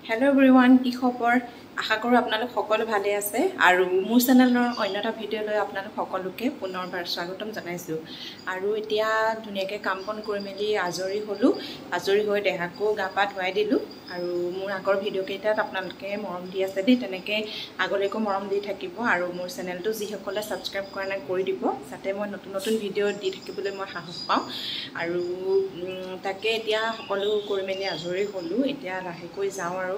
Hello everyone, কি খবৰ? আশা কৰো আপোনালোক সকলো ভালে আছে আৰু মোৰ চেনেলৰ অন্যটা ভিডিও লৈ আপোনালোক সকলোকে পুনৰবাৰ স্বাগতম জনাইছো আৰু এতিয়া ধুনীয়াকৈ কামপন কৰি মেলি আজৰি হলো আজৰি হৈ দেহাকো গা পা ধুৱাই দিলো আৰু মোৰ আগৰ ভিডিও কেইটাত আপোনালোকে মৰম দি আছে দেই তেনেকৈ আগলৈকো মৰম দি থাকিব আৰু মোৰ চেনেলটো যিসকলে সাবস্ক্ৰাইব কৰা নাই কৰি দিব যাতে মই নতুন নতুন ভিডিও দি থাকিবলৈ মই সাহস পাওঁ আৰু তাকে এতিয়া সকলো কৰি মেলি আজৰি হলো এতিয়া লাহেকৈ যাওঁ আৰু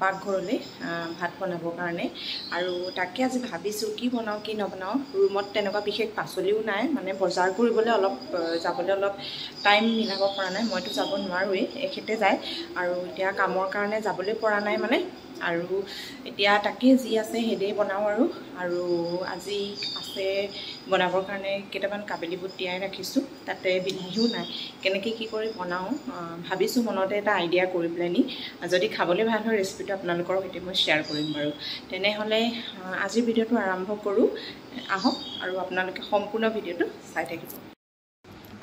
পাকঘৰলৈ ভাত বনাবৰ কাৰণে আৰু তাকে আজি ভাবিছোঁ কি বনাওঁ কি নবনাওঁ ৰুমত তেনেকুৱা বিশেষ পাচলিও নাই মানে বজাৰ কৰিবলৈ অলপ যাবলৈ অলপ টাইম মিলাব পৰা নাই মইতো যাব নোৱাৰোৱেই এখেতে যায় আৰু এতিয়া কামৰ কাৰণে যাবলৈ পৰা নাই মানে আৰু এতিয়া তাকে যি আছে হেদেই বনাওঁ আৰু আজি আছে বনাবৰ কাৰণে কেইটামান কাবেলি বুট তিয়াই ৰাখিছোঁ তাতে বিলাহীও নাই কেনেকৈ কি কৰি বনাওঁ ভাবিছোঁ মনতে এটা আইডিয়া কৰি পেলাইনি যদি খাবলৈ ভাল হয় ৰেচিপিটো আপোনালোকৰ সৈতে মই শ্বেয়াৰ কৰিম বাৰু তেনেহ'লে আজিৰ ভিডিঅ'টো আৰম্ভ কৰোঁ আহক আৰু আপোনালোকে সম্পূৰ্ণ ভিডিঅ'টো চাই থাকিব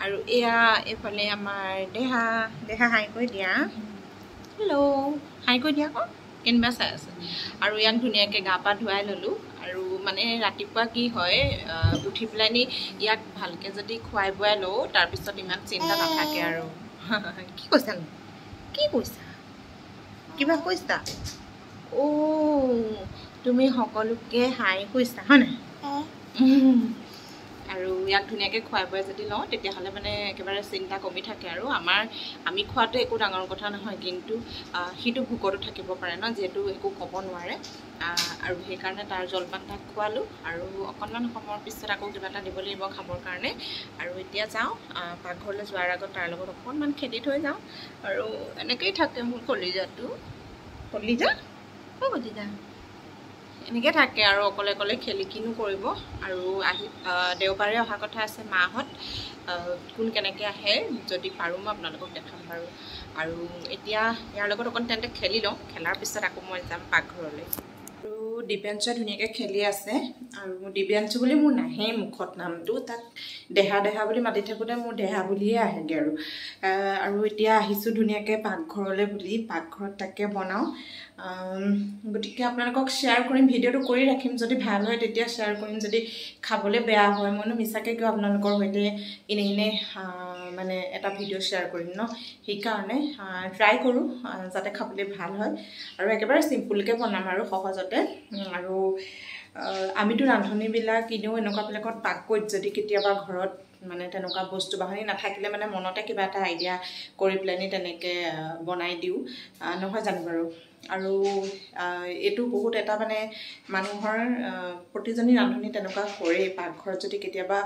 আৰু এয়া এইফালে আমাৰ দেহা হাই কৈ দিয়া হেল্ল' হাই কৈ দিয়া আকৌ কেনিবা চাই আছে আৰু ইয়াক ধুনীয়াকৈ গা পা ধুৱাই ল'লোঁ আৰু মানে ৰাতিপুৱা কি হয় উঠি পেলাইনি ইয়াক ভালকৈ যদি খুৱাই বোৱাই লওঁ তাৰপিছত ইমান চিন্তা নাথাকে আৰু কি কৈছানো কি কৈছা কিবা কৈছা তুমি সকলোকে হাই কৈছা হয় নাই আৰু ইয়াক ধুনীয়াকৈ খুৱাই বোৱাই যদি লওঁ তেতিয়াহ'লে মানে একেবাৰে চিন্তা কমি থাকে আৰু আমি খোৱাটো একো ডাঙৰ কথা নহয় কিন্তু সিটো ভোকতো থাকিব পাৰে ন যিহেতু একো ক'ব নোৱাৰে আৰু সেইকাৰণে তাৰ জলপান তাক খোৱালোঁ আৰু অকণমান সময়ৰ পিছত আকৌ কিবা এটা দিব লাগিব খাবৰ কাৰণে আৰু এতিয়া যাওঁ পাকঘৰলৈ যোৱাৰ আগত তাৰ লগত অকণমান খেদি থৈ যাওঁ আৰু এনেকৈয়ে থাকে মোৰ কলিজাটো কলিজা এনেকৈ থাকে আৰু অকলে অকলে খেলি কিনো কৰিব আৰু দেওবাৰে অহা কথা আছে মাহঁত কোন কেনেকৈ আহে যদি পাৰোঁ মই আপোনালোকক দেখাম বাৰু আৰু এতিয়া ইয়াৰ লগত অকণ তেন্তে খেলি লওঁ খেলাৰ পিছত আকৌ মই যাম পাকঘৰলৈ আৰু দিব্যাঞ্চয়ে ধুনীয়াকৈ খেলি আছে আৰু দিব্যাঞ্চু বুলি মোৰ নাহেই মুখত নামটো তাক দেহা বুলি মাতি থাকোঁতে মোৰ দেহা বুলিয়ে আহেগৈ আৰু এতিয়া আহিছোঁ ধুনীয়াকৈ পাকঘৰলৈ বুলি পাকঘৰত তাকে বনাওঁ গতিকে আপোনালোকক শ্বেয়াৰ কৰিম ভিডিঅ'টো কৰি ৰাখিম যদি ভাল হয় তেতিয়া শ্বেয়াৰ কৰিম যদি খাবলৈ বেয়া হয় মইনো মিছাকৈ কিয় আপোনালোকৰ সৈতে এনে মানে এটা ভিডিঅ' শ্বেয়াৰ কৰিম ন সেইকাৰণে ট্ৰাই কৰোঁ যাতে খাবলৈ ভাল হয় আৰু একেবাৰে চিম্পুলকৈ বনাম আৰু সহজতে আৰু আমিতো ৰান্ধনীবিলাক এনেও এনেকুৱাবিলাকত পাকৈত যদি কেতিয়াবা ঘৰত মানে তেনেকুৱা বস্তু বাহানি নাথাকিলে মানে মনতে কিবা এটা আইডিয়া কৰি পেলাইনি তেনেকৈ বনাই দিওঁ নহয় জানো বাৰু আৰু এইটো বহুত এটা মানে মানুহৰ প্ৰতিজনী ৰান্ধনী তেনেকুৱা কৰেই পাকঘৰত যদি কেতিয়াবা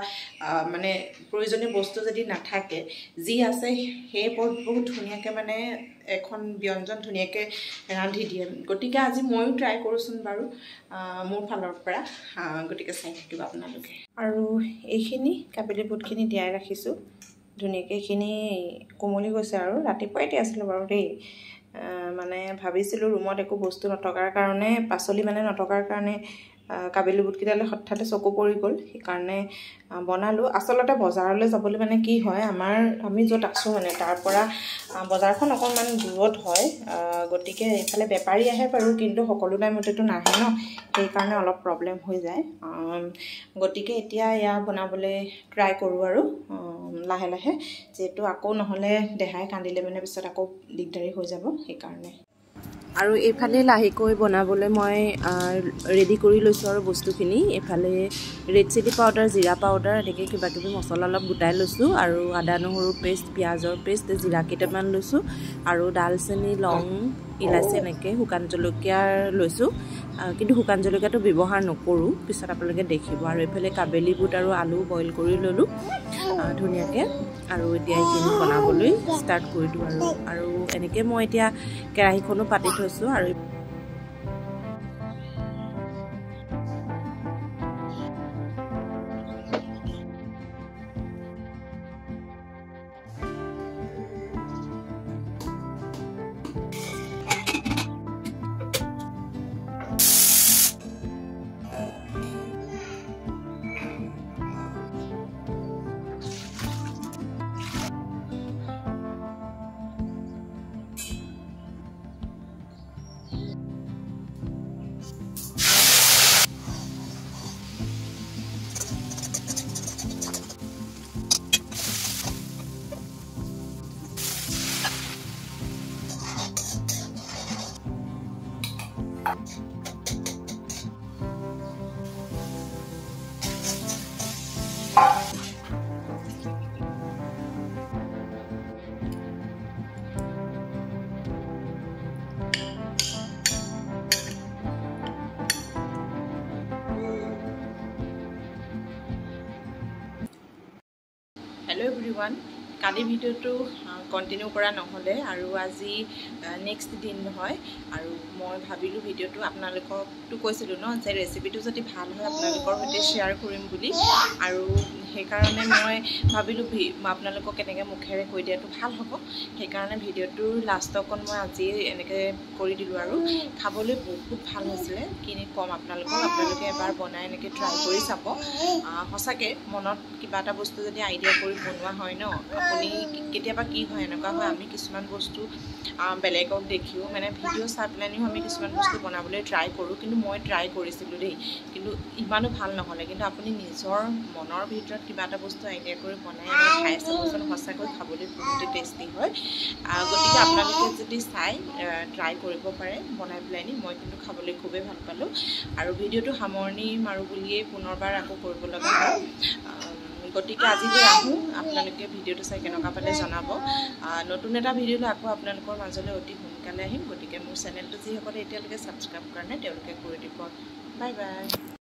মানে প্ৰয়োজনীয় বস্তু যদি নাথাকে যি আছে সেই বহুত ধুনীয়াকৈ মানে এখন ব্যঞ্জন ধুনীয়াকৈ ৰান্ধি দিয়ে গতিকে আজি ময়ো ট্ৰাই কৰোঁচোন বাৰু মোৰ ফালৰ পৰা গতিকে চাই থাকিব আপোনালোকে আৰু এইখিনি কাবেলি বুটখিনি তিয়াই ৰাখিছোঁ ধুনীয়াকৈ এইখিনি কোমলি গৈছে আৰু ৰাতিপুৱাই তিয়াইছিলোঁ বাৰু দেই মানে ভাবিছিলোঁ ৰুমত একো বস্তু নথকাৰ কাৰণে পাচলি মানে নথকাৰ কাৰণে কাবেলি বুটকেইটালৈ হঠাতে চকু পৰি গ'ল সেইকাৰণে বনালোঁ আচলতে বজাৰলৈ যাবলৈ মানে কি হয় আমি য'ত আছোঁ মানে তাৰ পৰা বজাৰখন অকণমান দূৰত হয় গতিকে এইফালে বেপাৰী আহে বাৰু কিন্তু সকলো টাইমতেতো নাহে ন সেইকাৰণে অলপ প্ৰব্লেম হৈ যায় গতিকে এতিয়া এয়া বনাবলৈ ট্ৰাই কৰোঁ আৰু লাহে লাহে যিহেতু আকৌ নহ'লে দেহাই কান্দিলে মানে পিছত আকৌ দিগদাৰী হৈ যাব সেইকাৰণে আৰু এইফালে লাহেকৈ বনাবলৈ মই ৰেডি কৰি লৈছোঁ আৰু বস্তুখিনি এইফালে ৰেড চিলি পাউডাৰ জিৰা পাউডাৰ এনেকৈ কিবা কিবি মছলা অলপ গোটাই লৈছোঁ আৰু আদা নহৰু পেষ্ট পিঁয়াজৰ পেষ্ট জিৰা কেইটামান লৈছোঁ আৰু ডালচেনি লং ইলাচি এনেকৈ শুকান জলকীয়া লৈছোঁ কিন্তু শুকান জলকীয়াটো ব্যৱহাৰ নকৰোঁ পিছত আপোনালোকে দেখিব আৰু এইফালে কাবেলি বুট আৰু আলু বইল কৰি ল'লোঁ ধুনীয়াকৈ আৰু এতিয়া এইখিনি বনাবলৈ ষ্টাৰ্ট কৰি দিওঁ আৰু এনেকৈ মই এতিয়া কেৰাহীখনো পাতি থৈছোঁ আৰু Hello everyone. কালি ভিডিওটো কন্টিনিউ কৰা নহলে আৰু আজি নেক্সট দিন হয় আৰু মই ভাবিলো ভিডিওটো আপোনালোককটো কৈছিলো ন যে ৰেচিপিটো যদি ভাল হয় আপোনালোকৰ সৈতে শেয়াৰ কৰিম বুলি আৰু সেই কাৰণে মই ভাবিলো আপোনালোকক কেনেকৈ মুখেৰে কৈ দিয়াটো ভাল হ'ব সেই কাৰণে ভিডিওটোৰ লাষ্টকন মই আজি এনেকৈ কৰি দিলো আৰু খাবলৈ বহুত ভাল হৈছিল কিনি কম আপোনালোকে এবাৰ বনাই এনেকৈ ট্ৰাই কৰি চাব সঁচাকৈ মনত কিবা এটা বস্তু যদি আইডিয়া কৰি বনোৱা হয় ন আপুনি কেতিয়াবা কি হয় এনেকুৱা হয় আমি কিছুমান বস্তু বেলেগক দেখিও মানে ভিডিঅ' চাই পেলাইও আমি কিছুমান বস্তু বনাবলৈ ট্ৰাই কৰোঁ কিন্তু মই ট্ৰাই কৰিছিলোঁ দেই কিন্তু ইমানো ভাল নহ'লে কিন্তু আপুনি নিজৰ মনৰ ভিতৰত কিবা এটা বস্তু আইডিয়া কৰি বনাই এবাৰ খাই চাবচোন সঁচাকৈ খাবলৈ বহুতে টেষ্টি হয় গতিকে আপোনালোকে যদি চাই ট্ৰাই কৰিব পাৰে বনাই পেলাই নি মই কিন্তু খাবলৈ খুবেই ভাল পালোঁ আৰু ভিডিঅ'টো সামৰণি মাৰোঁ বুলিয়েই পুনৰবাৰ আকৌ কৰিব লগা হ'ল গতিকে আজিলৈ আহোঁ আপোনালোকে ভিডিঅ'টো চাই কেনেকুৱা পালে জনাব নতুন এটা ভিডিঅ' লৈ আকৌ আপোনালোকৰ মাজলৈ অতি সোনকালে আহিম গতিকে মোৰ চেনেলটো যিসকলে এতিয়ালৈকে ছাবস্ক্ৰাইব কৰা নাই তেওঁলোকে কৰি দিব বাই বাই